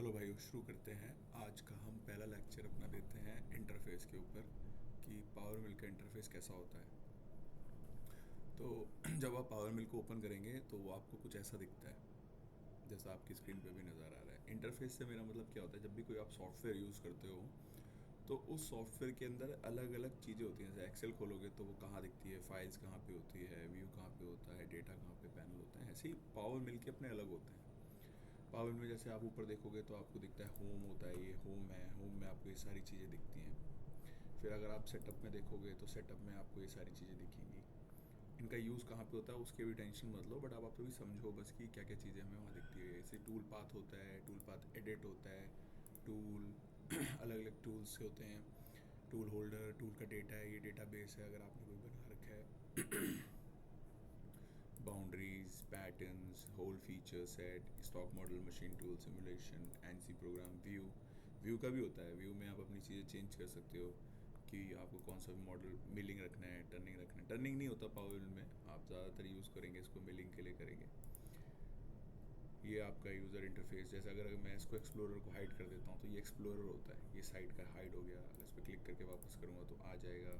चलो भाई शुरू करते हैं। आज का हम पहला लेक्चर अपना देते हैं इंटरफेस के ऊपर कि पावर मिल का इंटरफेस कैसा होता है। तो जब आप पावर मिल को ओपन करेंगे तो वो आपको कुछ ऐसा दिखता है जैसा आपकी स्क्रीन पे भी नज़र आ रहा है। इंटरफेस से मेरा मतलब क्या होता है, जब भी कोई आप सॉफ्टवेयर यूज़ करते हो तो उस सॉफ्टवेयर के अंदर अलग अलग चीज़ें होती हैं। जैसे एक्सेल खोलोगे तो वो कहाँ दिखती है, फाइल्स कहाँ पे होती है, व्यू कहाँ पे होता है, डेटा कहाँ पे पैनल होता है। ऐसे ही पावर मिल के अपने अलग होते हैं। पावर में जैसे आप ऊपर देखोगे तो आपको दिखता है होम होता है, ये होम है, होम में आपको ये सारी चीज़ें दिखती हैं। फिर अगर आप सेटअप में देखोगे तो सेटअप में आपको ये सारी चीज़ें दिखेंगी। इनका यूज़ कहाँ पे होता है उसके भी टेंशन मत लो, बट आप अभी समझो बस कि क्या क्या चीज़ें हमें वहाँ दिखती है। जैसे टूल पाथ होता है, टूल पाथ एडिट होता है, टूल अलग अलग टूल्स से होते हैं। टूल होल्डर, टूल का डेटा है, ये डेटा बेस है अगर आपने कोई बना रखा है। Boundaries, patterns, whole feature set, stock model, machine tool, simulation, NC program, view. View का भी होता है। व्यू में आप अपनी चीज़ें चेंज कर सकते हो कि आपको कौन सा भी मॉडल मिलिंग रखना है, टर्निंग रखना है। टर्निंग नहीं होता पावर में, आप ज़्यादातर यूज़ करेंगे इसको मिलिंग के लिए करेंगे। ये आपका यूज़र इंटरफेस। जैसे अगर मैं इसको एक्सप्लोरर को हाइड कर देता हूँ तो ये एक्सप्लोरर होता है, ये साइड का हाइड हो गया। अगर इस पर क्लिक करके वापस करूँगा तो आ जाएगा।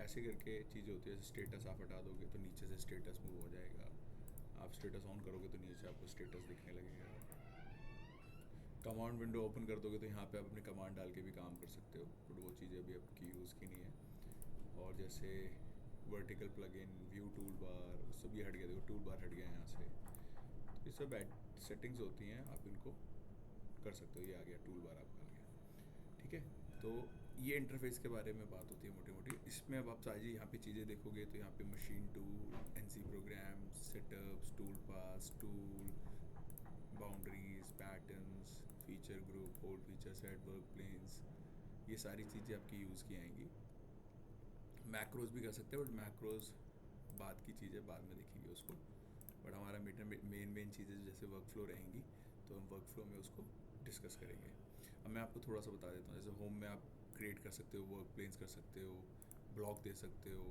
ऐसे करके चीज़ें होती है। जैसे स्टेटस आप हटा दोगे तो नीचे से स्टेटस मूव हो जाएगा। आप स्टेटस ऑन करोगे तो नीचे आपको स्टेटस दिखने लगेगा। कमांड विंडो ओपन कर दोगे तो यहाँ पे आप अपने कमांड डाल के भी काम कर सकते हो, बट वो चीज़ें अभी आपकी यूज़ की नहीं है। और जैसे vertical plugin, view tool bar, सब ये हट गया। देखो टूल बार हट गया यहाँ से। तो ये सब सेटिंग्स होती हैं, आप इनको कर सकते हो। ये आ गया टूल बार आपका आ गया, ठीक है। तो ये इंटरफेस के बारे में बात होती है मोटी मोटी। इसमें अब आप चाहिए यहाँ पे चीज़ें देखोगे तो यहाँ पे machine tool, NC program, setups, tool pass, tool, boundaries, patterns, feature group, hole feature set, work planes, ये सारी चीज़ें आपकी यूज़ की आएंगी। मैक्रोज भी कर सकते हैं, बट मैक्रोज बाद की चीज़ें, बाद में देखेंगे उसको। बट हमारा मेन चीज़ें जैसे वर्क फ्लो रहेंगी तो हम वर्क फ्लो में उसको डिस्कस करेंगे। अब मैं आपको थोड़ा सा बता देता हूँ। जैसे होम में आप क्रिएट कर सकते हो, वर्क प्लेन्स कर सकते हो, ब्लॉक दे सकते हो,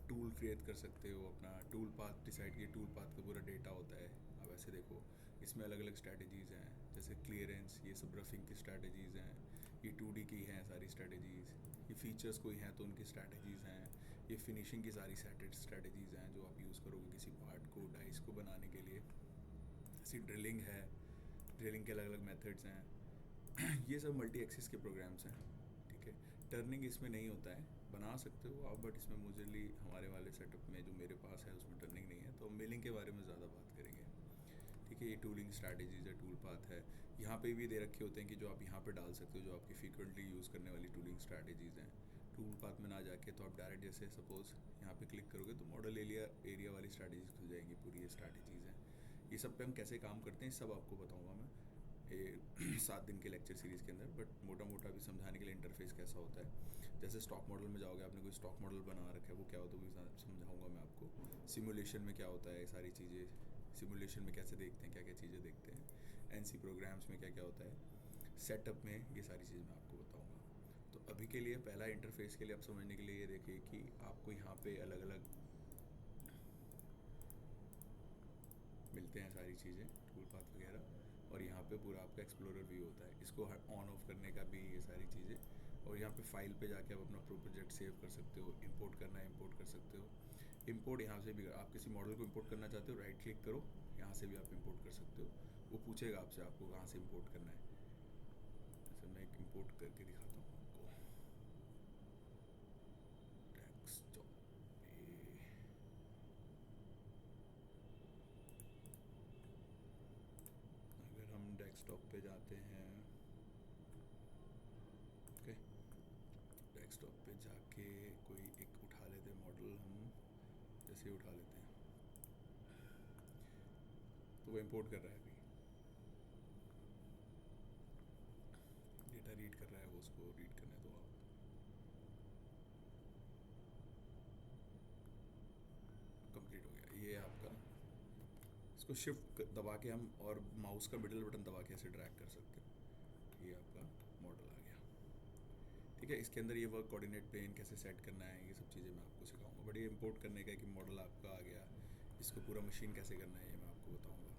टूल क्रिएट कर सकते हो, अपना टूल पाथ डिसाइड किए, टूल पाथ का पूरा डेटा होता है। अब ऐसे देखो, इसमें अलग अलग स्ट्रैटेजीज़ हैं। जैसे क्लियरेंस, ये सब रफिंग की स्ट्रैटेजीज़ हैं। ये 2D की हैं सारी स्ट्रैटेजीज़। ये फीचर्स कोई हैं तो उनकी स्ट्रैटेजीज़ हैं। ये फिनिशिंग की सारी स्ट्रैटेजीज़ हैं जो आप यूज़ करोगे किसी पार्ट को, डाइस को बनाने के लिए। जैसे ड्रिलिंग है, ड्रिलिंग के अलग अलग मेथड्स हैं। ये सब मल्टी एक्सिस के प्रोग्राम्स हैं, ठीक है। टर्निंग इसमें नहीं होता है, बना सकते हो आप, बट इसमें मुझे हमारे वाले सेटअप में जो मेरे पास है उसमें टर्निंग नहीं है। तो मिलिंग के बारे में ज़्यादा बात करेंगे, ठीक है। ये टूलिंग स्ट्रैटेजीज है, टूल पाथ है। यहाँ पे भी दे रखे होते हैं कि जो आप यहाँ पे डाल सकते हो, जो आपकी फ्रीक्वेंटली यूज़ करने वाली टूलिंग स्ट्रैटेजीज़ हैं। टूल पाथ में ना जाके तो आप डायरेक्ट जैसे सपोज़ यहाँ पे क्लिक करोगे तो मॉडल एरिया वाली स्ट्रैटेजीज खुल जाएंगी। पूरी ये स्ट्रैटेजीज़ हैं। ये सब पे हम कैसे काम करते हैं सब आपको बताऊँगा मैं 7 दिन के लेक्चर सीरीज़ के अंदर। बट मोटा मोटा अभी समझाने के लिए इंटरफेस कैसा होता है। जैसे स्टॉक मॉडल में जाओगे, आपने कोई स्टॉक मॉडल बना रखा है, वो क्या होता है वो समझाऊंगा मैं आपको। सिमुलेशन में क्या होता है, सारी चीज़ें सिमुलेशन में कैसे देखते हैं, क्या क्या चीज़ें देखते हैं। एनसी प्रोग्राम्स में क्या क्या होता है, सेटअप में ये सारी चीज़ें मैं आपको बताऊँगा। तो अभी के लिए पहला इंटरफेस के लिए आप समझने के लिए ये देखिए कि आपको यहाँ पे अलग अलग मिलते हैं सारी चीज़ें, टूल पाथ वगैरह। और यहाँ पे पूरा आपका एक्सप्लोरर व्यू होता है, इसको ऑन ऑफ करने का भी ये सारी चीज़ें। और यहाँ पे फाइल पे जाके आप अपना प्रोजेक्ट सेव कर सकते हो। इंपोर्ट करना है इंपोर्ट कर सकते हो। इंपोर्ट यहाँ से भी, आप किसी मॉडल को इंपोर्ट करना चाहते हो, राइट क्लिक करो, यहाँ से भी आप इंपोर्ट कर सकते हो। वो पूछेगा आपसे आपको कहाँ से इंपोर्ट करना है। जैसे मैं एक इंपोर्ट करके दिखाता हूँ आपको। डेस्कटॉप पे, अगर हम डेस्कटॉप पे जाते हैं, ओके, डेस्कटॉप पे जाके कोई एक उठा लेते हैं मॉडल हम। जैसे ही उठा लेते हैं तो वो इंपोर्ट कर रहा है, अभी डेटा रीड कर रहा है, वो उसको रीड करने दो आप। कंप्लीट हो गया ये आपका। इसको शिफ्ट दबा के हम, और माउस का मिडिल बटन दबा के ऐसे ड्रैग कर सकते हो। ये आपका मॉडल आ गया, ठीक है। इसके अंदर ये वर्क कोऑर्डिनेट प्लेन कैसे सेट करना है, ये सब चीज़ें मैं आपको सिखाऊंगा। बट ये इंपोर्ट करने का है कि मॉडल आपका आ गया, इसको पूरा मशीन कैसे करना है ये मैं आपको बताऊंगा।